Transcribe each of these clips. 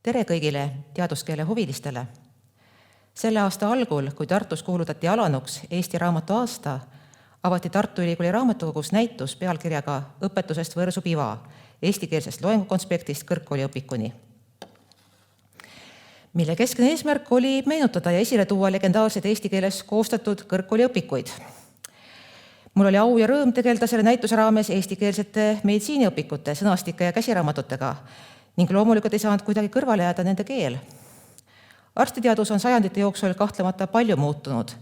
Tere kõigile teaduskeele huvilistele! Selle aasta algul, kui Tartus kuulutati alanuks Eesti raamatu aasta, avati Tartu Ülikooli raamatukogus näitus pealkirjaga Õpetusest võrsub iva, eestikeelsest loengukonspektist kõrgkooliõpikuni, mille keskne eesmärk oli meenutada ja esile tuua legendaarseid eesti keeles koostatud kõrgkooliõpikuid. Mul oli au ja rõõm tegeleda selle näituse raames eestikeelsete meditsiiniõpikute, sõnastike ja käsiraamatutega ning loomulikult ei saanud kuidagi kõrvale jääda nende keel. Arstiteadus on sajandite jooksul kahtlemata palju muutunud,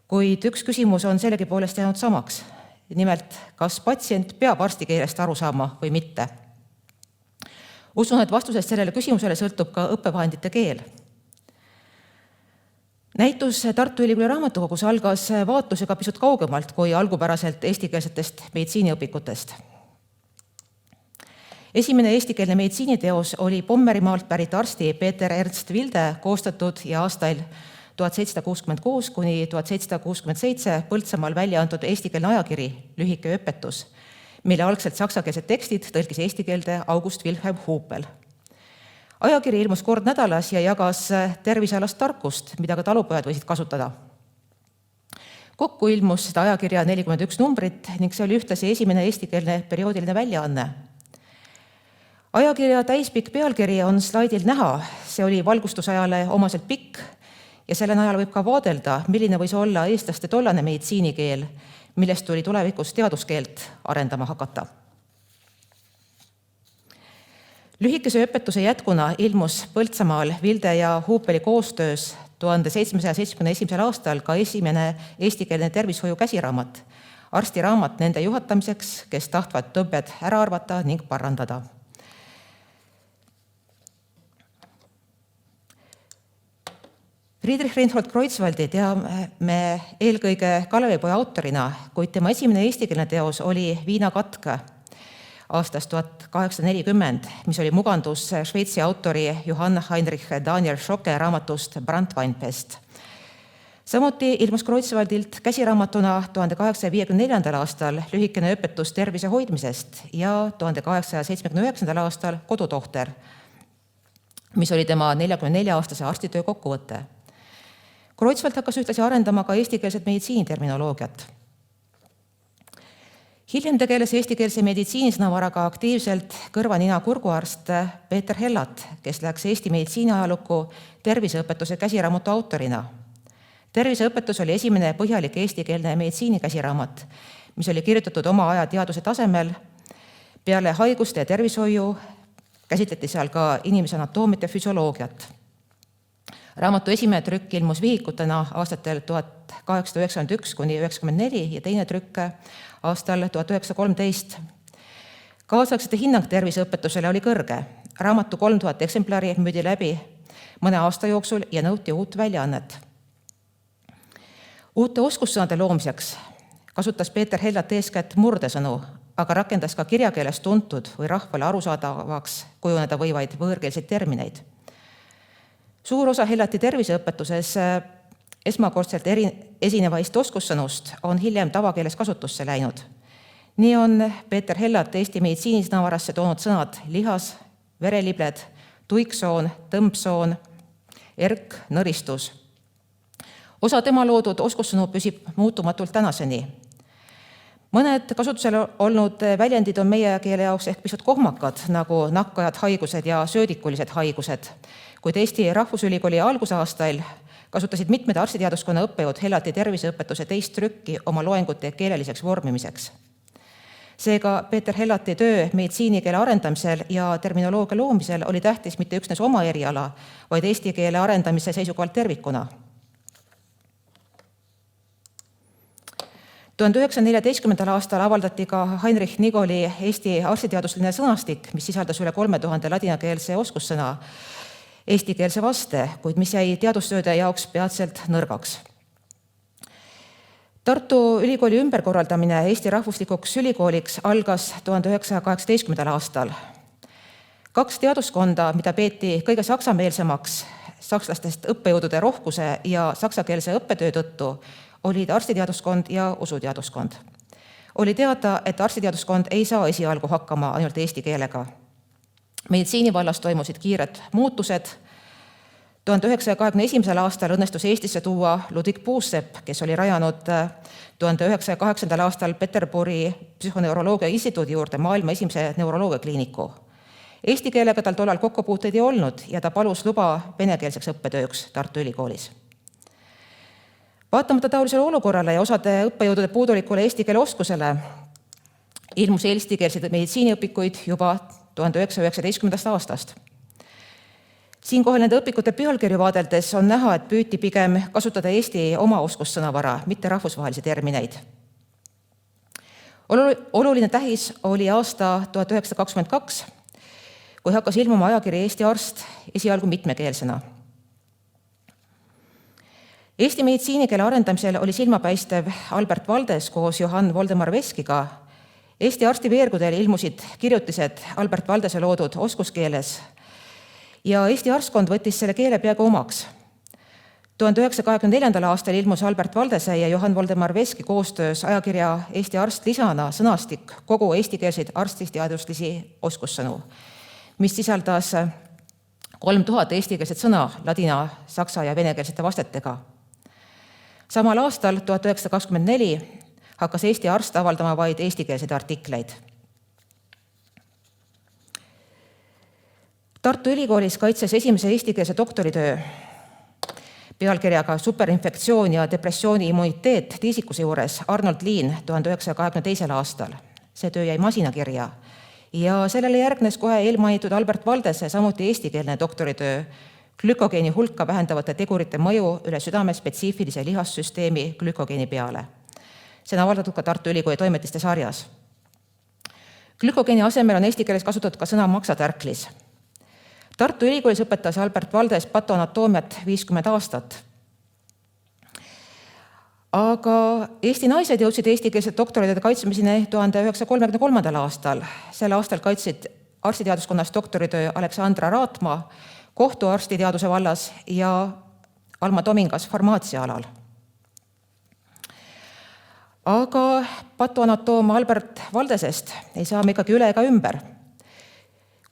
kuid üks küsimus on sellegipoolest jäänud samaks. Nimelt, kas patsient peab arsti keelest aru saama või mitte? Usun, et vastusest sellele küsimusele sõltub ka õppevahendite keel. Näitus Tartu Ülikooli raamatukogus algas vaatlusega pisut kaugemalt kui algupäraselt eestikeelsetest meditsiiniõpikutest. Esimene eestikeelne meditsiiniteos oli Pommerimaalt pärit arsti Peeter Ernst Vilde koostatud ja aastail 1766 kuni 1767 Põltsamaal välja antud eestikeelne ajakiri Lühike õpetus, mille algselt saksakeelsed tekstid tõlkis eesti keelde August Wilhelm Hupel. Ajakiri ilmus kord nädalas ja jagas tervisealast tarkust, mida ka talupojad võisid kasutada. Kokku ilmus seda ajakirja 41 numbrit ning see oli ühtlasi esimene eestikeelne perioodiline väljaanne. Ajakirja täispikk pealkiri on slaidil näha, see oli valgustusajale omaselt pikk ja selle najal võib ka vaadelda, milline võis olla eestlaste tollane meditsiinikeel, millest tuli tulevikus teaduskeelt arendama hakata. Lühikese õpetuse jätkuna ilmus Põltsamaal Vilde ja Hupeli koostöös 1771. aastal ka esimene eestikeelne tervishoiu käsiraamat, arstiraamat nende juhatamiseks, kes tahtvad tõbbed ära arvata ning parandada. Friedrich Reinhold Kreutzwaldi teame eelkõige Kalevipoja autorina, kuid tema esimene eestikeelne teos oli Viina katk aastast 1840, mis oli mugandus Šveitsi autori Johann Heinrich Daniel Schocke raamatust Brandweinpest. Samuti ilmus Kreutzwaldilt käsiraamatuna 1854. aastal Lühikene õpetus tervise hoidmisest ja 1879. aastal Kodutohter, mis oli tema 44-aastase arstitöö kokkuvõte. Kreutzwald hakkas ühtlasi arendama ka eestikeelset meditsiiniterminoloogiat. Hiljem tegeles eestikeelse meditsiinisõnavaraga aktiivselt kõrva-nina-kurguarst Peeter Hellat, kes läks Eesti meditsiiniajalukku terviseõpetuse käsiraamatu autorina. Terviseõpetus oli esimene põhjalik eestikeelne meditsiinikäsiraamat, mis oli kirjutatud oma aja teaduse tasemel. Peale haiguste ja tervishoiu käsitleti seal ka inimese anatoomiat ja füsioloogiat. Raamatu esimene trükk ilmus vihikutena aastatel 1891 kuni 1994 ja teine trükk aastal 1913. Kaasaegsete hinnang terviseõpetusele oli kõrge. Raamatu 3000 eksemplari müüdi läbi mõne aasta jooksul ja nõuti uut väljaannet. Uute oskussõnade loomiseks kasutas Peeter Hellat eeskätt murdesõnu, aga rakendas ka kirjakeeles tuntud või rahvale arusaadavaks kujuneda võivaid võõrkeelseid termineid. Suur osa Hellati terviseõpetuses esmakordselt esinevaist oskussõnust on hiljem tavakeeles kasutusse läinud. Nii on Peeter Hellat Eesti meditsiinisõnavarasse toonud sõnad lihas, verelibled, tuiksoon, tõmbsoon, erk, nõristus. Osa tema loodud oskussõnu püsib muutumatult tänaseni. Mõned kasutusel olnud väljendid on meie keele jaoks ehk pisut kohmakad, nagu nakkajad haigused ja söödikulised haigused, kuid Eesti Rahvusülikooli algusaastail kasutasid mitmed arstiteaduskonna õppejõud Hellati terviseõpetuse teist trükki oma loengute keeleliseks vormimiseks. Seega Peeter Hellati töö meditsiinikeele arendamisel ja terminoloogia loomisel oli tähtis mitte üksnes oma eriala, vaid eesti keele arendamise seisukohalt tervikuna. 1914. aastal avaldati ka Heinrich Nigoli Eesti arstiteadusline sõnastik, mis sisaldas üle 3000 ladinakeelse oskussõna eestikeelse vaste, kuid mis jäi teadustööde jaoks peatselt nõrgaks. Tartu Ülikooli ümberkorraldamine Eesti rahvuslikuks ülikooliks algas 1918. aastal. 2 teaduskonda, mida peeti kõige saksameelsemaks sakslastest õppejõudude rohkuse ja saksakeelse õppetöö tõttu, olid arstiteaduskond ja usuteaduskond. Oli teada, et arstiteaduskond ei saa esialgu hakkama ainult eesti keelega. Meditsiinivallas toimusid kiired muutused. 1921. aastal õnnestus Eestisse tuua Ludwig Puusepp, kes oli rajanud 1908. aastal Peterburi psühhoneuroloogia instituudi juurde maailma esimese neuroloogiakliiniku. Eesti keelega tal tollal kokkupuuteid ei olnud ja ta palus luba venekeelseks õppetööks Tartu Ülikoolis. Vaatamata taolisele olukorrale ja osade õppejõudude puudulikule eesti keele oskusele ilmus eestikeelseid meditsiiniõpikuid juba 1919. aastast. Siinkohal nende õpikute pealkirju vaadeldes on näha, et püüti pigem kasutada Eesti oma oskussõnavara, mitte rahvusvahelisi termineid. Oluline tähis oli aasta 1922, kui hakkas ilmuma ajakiri Eesti Arst esialgu mitmekeelsena. Eesti meditsiinikeele arendamisel oli silmapäistev Albert Valdes koos Johann Voldemar Veskiga. Eesti Arsti veergudel ilmusid kirjutised Albert Valdese loodud oskuskeeles ja Eesti arstkond võttis selle keele peaaegu omaks. 1924. aastal ilmus Albert Valdese ja Johann Voldemar Veski koostöös ajakirja Eesti Arst lisana sõnastik kogu eestikeelseid arstiteaduslisi oskussõnu, mis sisaldas 3000 eestikeelset sõna ladina, saksa ja venekeelsete vastetega. Samal aastal, 1924, hakkas Eesti Arst avaldama vaid eestikeelseid artikleid. Tartu Ülikoolis kaitses esimese eestikeelse doktoritöö pealkirjaga Superinfektsioon ja depressiooni immuniteet tiisikuse juures Arnold Liin 1922. aastal. See töö jäi masinakirja ja sellele järgnes kohe eelmainitud Albert Valdese samuti eestikeelne doktoritöö glükogeeni hulka vähendavate tegurite mõju üle südame spetsiifilise lihassüsteemi glükogeeni peale. See on avaldatud ka Tartu Ülikooli toimetiste sarjas. Glükogeeni asemel on eesti keeles kasutatud ka sõna maksatärklis. Tartu Ülikoolis õpetas Albert Valdes patoanatoomiat 50 aastat. Aga Eesti naised jõudsid eestikeelsed doktoritööde kaitsmiseni 1933. aastal. Sel aastal kaitsid arstiteaduskonnas doktoritöö Aleksandra Raatma kohtuarstiteaduse vallas ja Alma Tomingas farmaatsia alal. Aga patoanatoom Albert Valdesest ei saa me ikkagi üle ega ümber.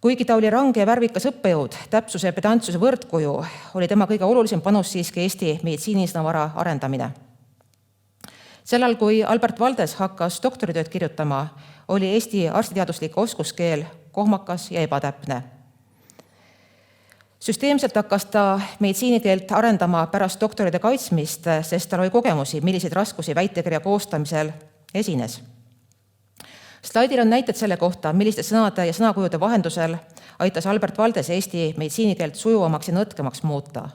Kuigi ta oli range ja värvikas õppejõud, täpsuse ja pedantsuse võrdkuju, oli tema kõige olulisem panus siiski Eesti meditsiinisõnavara arendamine. Sellal, kui Albert Valdes hakkas doktoritööd kirjutama, oli Eesti arstiteaduslik oskuskeel kohmakas ja ebatäpne. Süsteemselt hakkas ta meditsiinikeelt arendama pärast doktoritöö kaitsmist, sest tal oli kogemusi, milliseid raskusi väitekirja koostamisel esines. Slaidil on näited selle kohta, milliste sõnade ja sõnakujude vahendusel aitas Albert Valdes Eesti meditsiinikeelt sujuvamaks ja nõtkemaks muuta.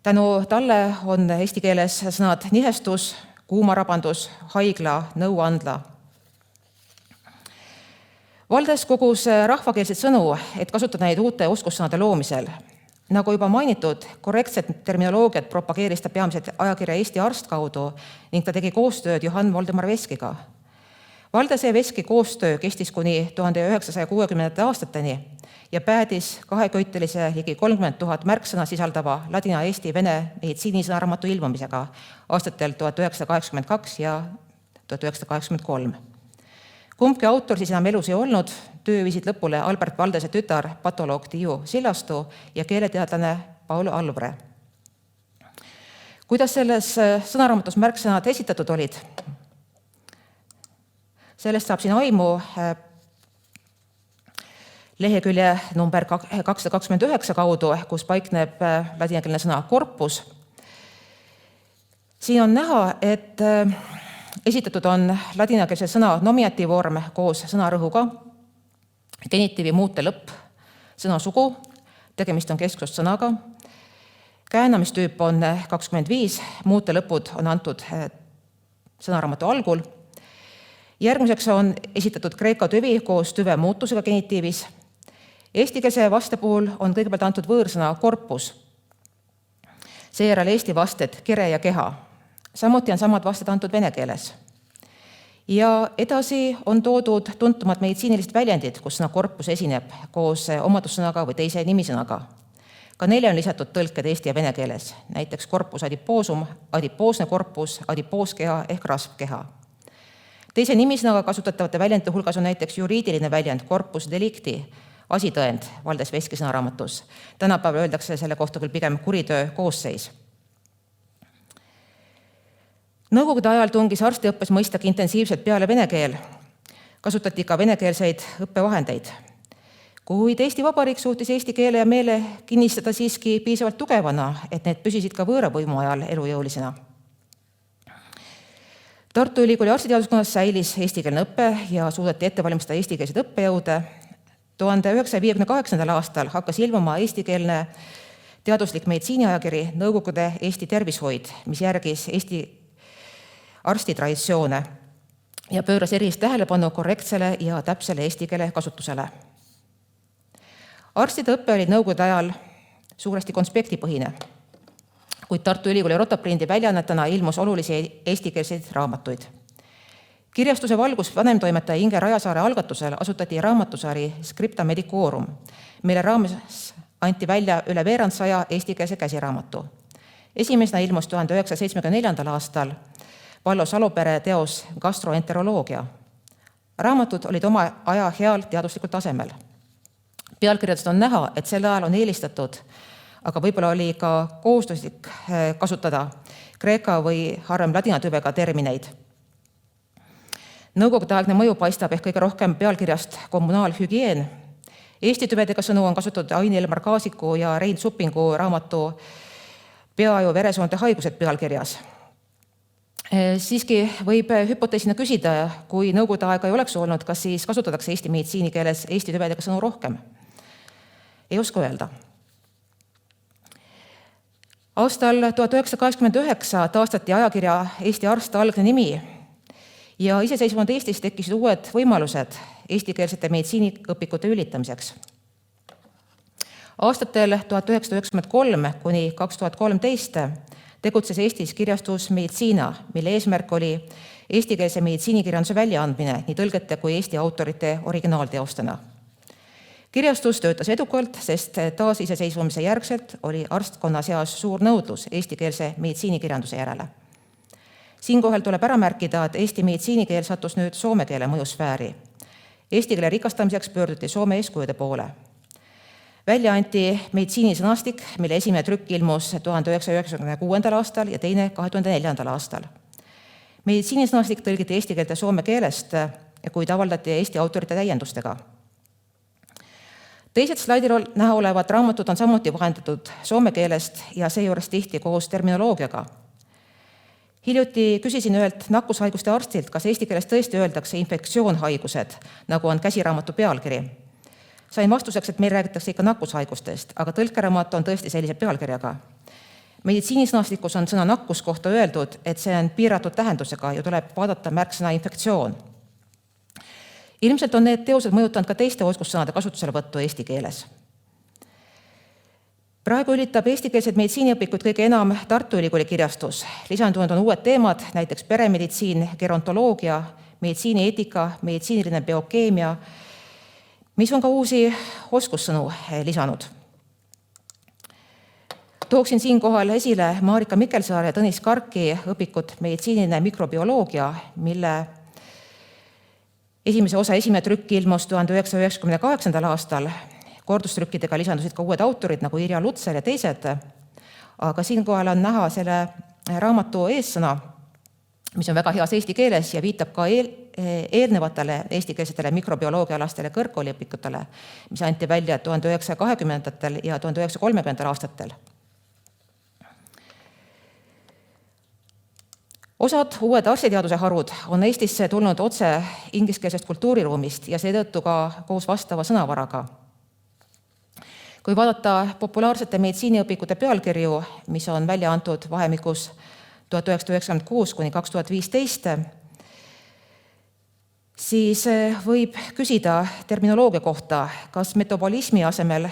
Tänu talle on eesti keeles sõnad nihestus, kuumarabandus, haigla, nõuandla. Valdes kogus rahvakeelseid sõnu, et kasutada neid uute oskussõnade loomisel. Nagu juba mainitud, korrektset terminoloogiat propageeris ta peamiselt ajakirja Eesti Arst kaudu ning ta tegi koostööd Johann Voldemar Veskiga. Valdese ja Veski koostöö kestis kuni 1960. aastateni ja päädis kaheköitelise ligi 30 000 märksõna sisaldava ladina-eesti-vene meditsiinisõnaraamatu ilmumisega aastatel 1982 ja 1983. Kumbki autor siis enam elus ei olnud, töö viisid lõpule Albert Valdese tütar, patoloog Tiiu Sillastu ja keeleteadlane Paul Alvre. Kuidas selles sõnaraamatus märksõnad esitatud olid? Sellest saab siin aimu lehekülje number 229 kaudu, kus paikneb ladinakeelne sõna korpus. Siin on näha, et esitatud on ladinakeelse sõna nominatiivorm koos sõnarõhuga, genitiivi muute lõpp, sõna sugu, tegemist on kesksust sõnaga, käänamistüüp on 25, muute lõpud on antud sõnaraamatu algul. Järgmiseks on esitatud kreeka tüvi koos tüve muutusega genitiivis. Eestikeelse vaste puhul on kõigepealt antud võõrsõna korpus, seejärel eesti vasted kere ja keha. Samuti on samad vasted antud vene keeles. Ja edasi on toodud tuntumad meditsiinilised väljendid, kus sõna korpus esineb koos omadussõnaga või teise nimisõnaga. Ka neile on lisatud tõlked eesti ja vene keeles, näiteks korpus adipoosum, adipoosne korpus, adipooskeha ehk rasvkeha. Teise nimisõnaga kasutatavate väljendite hulgas on näiteks juriidiline väljend corpus delicti, asitõend Valdes Veski sõnaraamatus. Tänapäeval öeldakse selle kohta küll pigem kuritöö koosseis. Nõukogude ajal tungis arstiõppes mõistagi intensiivselt peale vene keel. Kasutati ka venekeelseid õppevahendeid. Kuid Eesti Vabariik suutis eesti keele ja meele kinnistada siiski piisavalt tugevana, et need püsisid ka võõravõimu ajal elujõulisena. Tartu Ülikooli arstiteaduskonnas säilis eestikeelne õpe ja suudeti ette valmistada eestikeelseid õppejõude. 1958. aastal hakkas ilmuma eestikeelne teaduslik meditsiiniajakiri Nõukogude Eesti tervishoid, mis järgis Eesti arstitraditsioone ja pööras erilist tähelepanu korrektsele ja täpsele eesti keele kasutusele. Arstide õpe oli nõukogude ajal suuresti konspektipõhine, kuid Tartu Ülikooli Rotaprindi väljaannetena ilmus olulisi eestikeelseid raamatuid. Kirjastuse valgus vanemtoimetaja Inge Rajasaare algatusel asutati raamatusari Scripta Medicorum, mille raames anti välja üle veerand 100 eestikeelse käsiraamatu. Esimesena ilmus 1974. aastal Vallo Salopere teos Gastroenteroloogia. Raamatud olid oma aja heal teaduslikul tasemel. Pealkirjadest on näha, et sel ajal on eelistatud, aga võib-olla oli ka kohustuslik kasutada kreeka või harvem ladina tüvega termineid. Nõukogude-aegne mõju paistab ehk kõige rohkem pealkirjast kommunaalhügieen. Eesti tüvedega sõnu on kasutatud Ain-Elmar Kaasiku ja Rein Suppingu raamatu Pea- ja veresoonte haigused pealkirjas. Siiski võib hüpoteesina küsida, kui nõukogude aega ei oleks olnud, kas siis kasutatakse Eesti meditsiinikeeles Eesti tüvedega sõnu rohkem? Ei oska öelda. Aastal 1989 taastati ajakirja Eesti Arst algne nimi ja iseseisvunud Eestis tekkisid uued võimalused eestikeelsete meditsiiniõpikute ülitamiseks. Aastatel 1993 kuni 2013 tegutses Eestis kirjastus Meditsiina, mille eesmärk oli eestikeelse meditsiinikirjanduse väljaandmine nii tõlgete kui Eesti autorite originaalteostena. Kirjastus töötas edukalt, sest taasiseseisvumise järgselt oli arstkonna seas suur nõudlus eestikeelse meditsiinikirjanduse järele. Siinkohal tuleb ära märkida, et Eesti meditsiinikeel sattus nüüd soome keele mõjusfääri. Eesti keele rikastamiseks pöörduti Soome eeskujude poole. Välja anti meditsiinisõnastik, mille esimene trükk ilmus 1996. aastal ja teine 2004. aastal. Meditsiinisõnastik tõlgiti eesti keelte soome keelest, kuid avaldati Eesti autorite täiendustega. Teised slaidil näha olevad raamatud on samuti vahendatud soome keelest ja seejuures tihti koos terminoloogiaga. Hiljuti küsisin ühelt nakkushaiguste arstilt, kas eesti keeles tõesti öeldakse infektsioonhaigused, nagu on käsiraamatu pealkiri. Sain vastuseks, et meil räägitakse ikka nakkushaigustest, aga tõlkeraamat on tõesti sellise pealkirjaga. Meditsiinisõnastikus on sõna nakkus kohta öeldud, et see on piiratud tähendusega ja tuleb vaadata märksõna infektsioon. Ilmselt on need teosed mõjutanud ka teiste oskussõnade kasutuselevõttu eesti keeles. Praegu ülitab eestikeelseid meditsiiniõpikuid kõige enam Tartu Ülikooli kirjastus. Lisandunud on uued teemad, näiteks peremeditsiin, gerontoloogia, meditsiinieetika, meditsiiniline biokeemia, mis on ka uusi oskussõnu lisanud. Tooksin siinkohal esile Marika Mikkelsaare ja Tõnis Karki õpikut meditsiiniline mikrobioloogia, mille esimese osa esimene trükk ilmus 1998. aastal. Kordustrükkidega lisandusid ka uued autorid nagu Irja Lutsar ja teised, aga siinkohal on näha selle raamatu eessõna, mis on väga heas eesti keeles ja viitab ka eelnevatele eestikeelsetele mikrobioloogialastele kõrgkooliõpikutele, mis anti välja 1920. ja 1930. aastatel. Osad uued arstiteaduse harud on Eestisse tulnud otse ingliskeelsest kultuuriruumist ja seetõttu ka koos vastava sõnavaraga. Kui vaadata populaarsete meditsiiniõpikute pealkirju, mis on välja antud vahemikus 1996 kuni 2015, siis võib küsida terminoloogia kohta, kas metabolismi asemel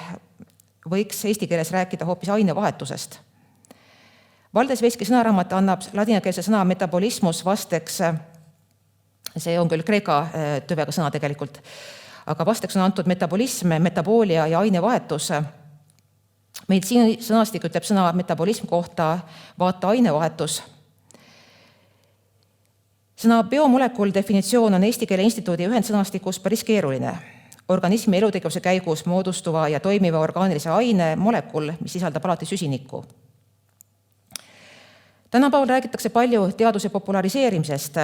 võiks eesti keeles rääkida hoopis ainevahetusest. Valdes Veski sõnaraamat annab ladinakeelse sõna metabolismus vasteks, see on küll kreeka tüvega sõna tegelikult, aga vasteks on antud metabolism, metaboolia ja ainevahetus. Meditsiinisõnastik ütleb sõna metabolism kohta vaata ainevahetus. Sõna biomolekul definitsioon on Eesti Keele Instituudi ühendsõnastikus päris keeruline. organismi elutegevuse käigus moodustuva ja toimiva orgaanilise aine molekul, mis sisaldab alati süsinikku. Tänapäeval räägitakse palju teaduse populariseerimisest.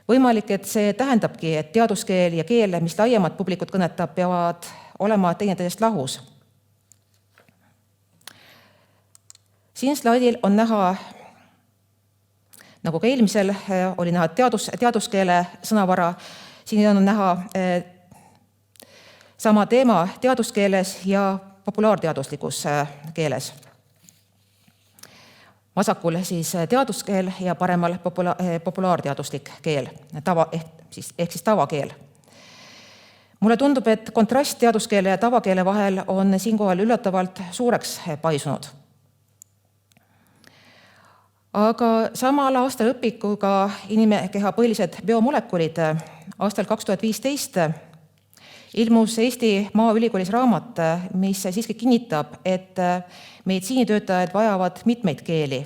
Võimalik, et see tähendabki, et teaduskeel ja keel, mis laiemat publikut kõnetab, peavad olema teineteisest lahus. Siin slaidil on näha, nagu ka eelmisel oli näha teaduskeele sõnavara, siin on näha sama teema teaduskeeles ja populaarteaduslikus keeles. Vasakul siis teaduskeel ja paremal populaarteaduslik keel, ehk siis tavakeel. Mulle tundub, et kontrast teaduskeele ja tavakeele vahel on siinkohal üllatavalt suureks paisunud. Aga samal aastal õpikuga inimkeha põhilised biomolekulid aastal 2015 ilmus Eesti Maaülikoolis raamat, mis siiski kinnitab, et meditsiinitöötajad vajavad mitmeid keeli.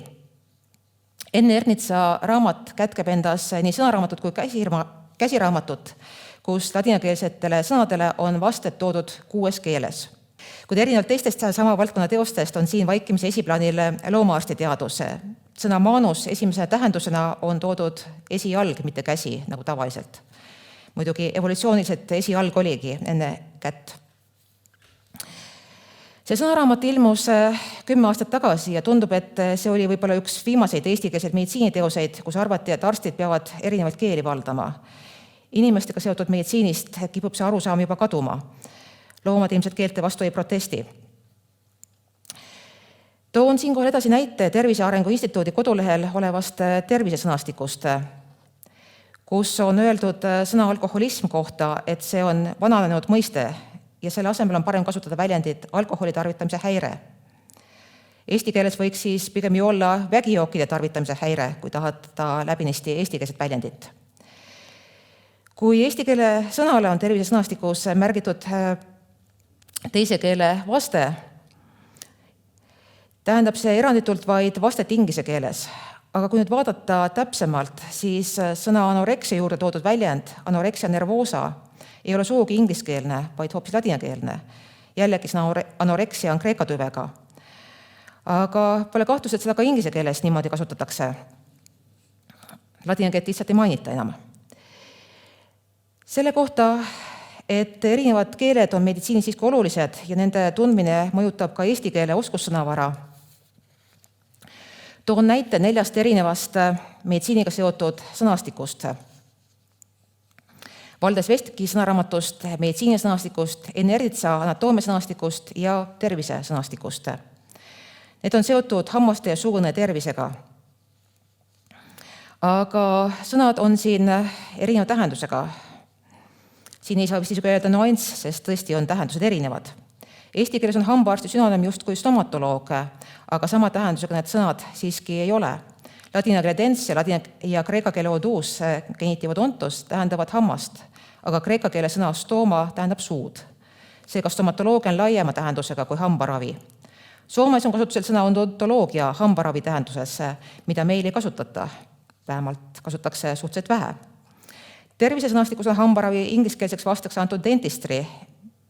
Enn Ernitsa raamat kätkeb endas nii sõnaraamatut kui käsiraamatut, kus ladinakeelsetele sõnadele on vasted toodud 6 keeles. Kuid erinevalt teistest sama valdkonna teostest on siin vaikimise esiplaanil loomaarstiteadus. Sõna manus esimese tähendusena on toodud esijalg, mitte käsi, nagu tavaliselt. Muidugi evolutsiooniliselt esijalg oligi enne kätt. See sõnaraamat ilmus 10 aastat tagasi ja tundub, et see oli võib-olla üks viimaseid eestikeelseid meditsiiniteoseid, kus arvati, et arstid peavad erinevaid keeli valdama. Inimestega seotud meditsiinist kipub see arusaam juba kaduma. Loomad ilmselt keelte vastu ei protesti. Toon siinkohal edasi näite Tervise Arengu Instituudi kodulehel olevast tervisesõnastikust, kus on öeldud sõna alkoholism kohta, et see on vananenud mõiste ja selle asemel on parem kasutada väljendit alkoholi tarvitamise häire. Eesti keeles võiks siis pigem ju olla vägijookide tarvitamise häire, kui tahata läbinisti eestikeelset väljendit. Kui eesti keele sõnale on tervisesõnastikus märgitud teise keele vaste, tähendab see eranditult vaid vastet inglise keeles. Aga kui nüüd vaadata täpsemalt, siis sõna anoreksia juurde toodud väljend anorexia nervosa ei ole sugugi ingliskeelne, vaid hoopis ladinakeelne. Jällegi sõna anoreksia on kreeka tüvega. Aga pole kahtlust, et seda ka inglise keeles niimoodi kasutatakse. Ladina keelt lihtsalt ei mainita enam. Selle kohta, et erinevad keeled on meditsiinis siiski olulised ja nende tundmine mõjutab ka eesti keele oskussõnavara, toon näite 4 erinevast meditsiiniga seotud sõnastikust. Valdes Vestki sõnaraamatust, meditsiinisõnastikust, Enn Ernitsa anatoomia sõnastikust ja tervise sõnastikust. Need on seotud hammaste ja suuõne tervisega. Aga sõnad on siin erineva tähendusega. Siin ei saa vist isegi öelda nuanss, sest tõesti on tähendused erinevad. Eesti keeles on hambaarsti sünonüüm justkui stomatoloog, aga sama tähendusega need sõnad siiski ei ole. Ladina keele dens ja kreeka keele odus genitivodontos tähendavad hammast, aga kreeka keele sõna stoma tähendab suud. Seega stomatoloogia on laiema tähendusega kui hambaravi. Soomes on kasutusel sõna odontoloogia hambaravi tähenduses, mida meil ei kasutata. Vähemalt kasutatakse suhteliselt vähe. Tervisesõnastikus on hambaravi ingliskeelseks vastaks antud dentistry,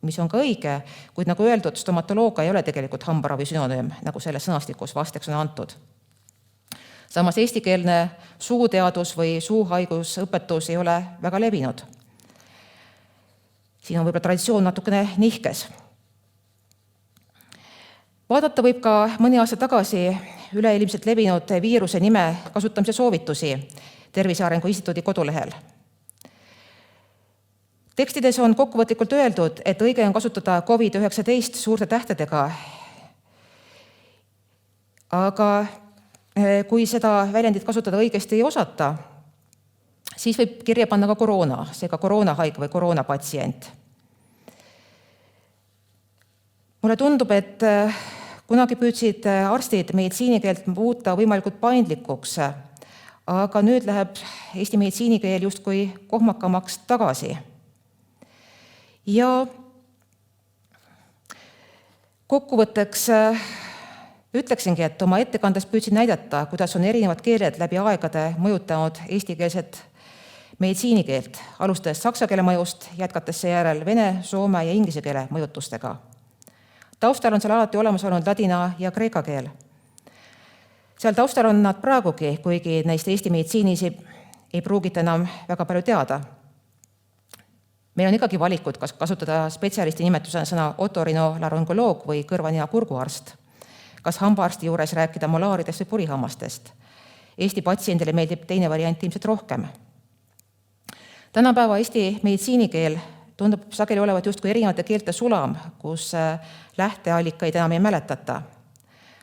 mis on ka õige, kuid nagu öeldud, stomatoloogia ei ole tegelikult hambaravi sünonüüm, nagu selles sõnastikus vastaks on antud. Samas eestikeelne suuteadus või suuhaigusõpetus ei ole väga levinud. Siin on võib-olla traditsioon natukene nihkes. Vaadata võib ka mõni aasta tagasi üleilmselt levinud viiruse nime kasutamise soovitusi Tervise Arengu Instituudi kodulehel. Tekstides on kokkuvõtlikult öeldud, et õige on kasutada COVID-19 suurte tähtedega. Aga kui seda väljendit kasutada õigesti ei osata, siis võib kirja panna ka koroona, seega koroonahaige või koroonapatsient. Mulle tundub, et kunagi püüdsid arstid meditsiinikeelt muuta võimalikult paindlikuks, aga nüüd läheb eesti meditsiinikeel justkui kohmakamaks tagasi. Ja kokkuvõtteks ütleksingi, et oma ettekandes püüdsin näidata, kuidas on erinevad keeled läbi aegade mõjutanud eestikeelset meditsiinikeelt, alustades saksa keele mõjust, jätkates seejärel vene, soome ja inglise keele mõjutustega. Taustal on seal alati olemas olnud ladina ja kreeka keel. Seal taustal on nad praegugi, kuigi neist Eesti meditsiinis ei pruugita enam väga palju teada. Meil on ikkagi valikud, kas kasutada spetsialisti nimetusena sõna otorinolaryngoloog või kõrva-nina-kurguarst, kas hambaarsti juures rääkida molaaridest või purihammastest. Eesti patsiendile meeldib teine variant ilmselt rohkem. Tänapäeva Eesti meditsiinikeel tundub sageli olevat justkui erinevate keelte sulam, kus lähteallikaid enam ei mäletata.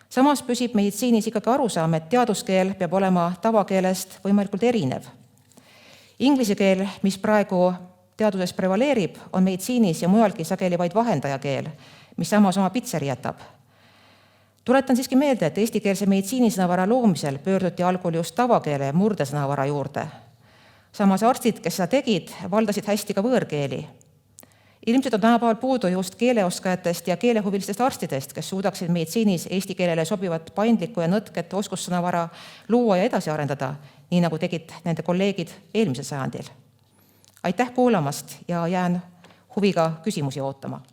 Samas püsib meditsiinis ikkagi arusaam, et teaduskeel peab olema tavakeelest võimalikult erinev. Inglise keel, mis praegu teaduses prevaleerib, on meditsiinis ja mujalgi sageli vaid vahendajakeel, mis samas oma pitseri jätab. Tuletan siiski meelde, et eestikeelse meditsiinisõnavara loomisel pöörduti algul just tavakeele ja murdesõnavara juurde. Samas arstid, kes seda tegid, valdasid hästi ka võõrkeeli. Ilmselt on tänapäeval puudu just keeleoskajatest ja keelehuvilistest arstidest, kes suudaksid meditsiinis eesti keelele sobivat paindlikku ja nõtket oskussõnavara luua ja edasi arendada, nii nagu tegid nende kolleegid eelmisel sajandil. Aitäh kuulamast ja jään huviga küsimusi ootama.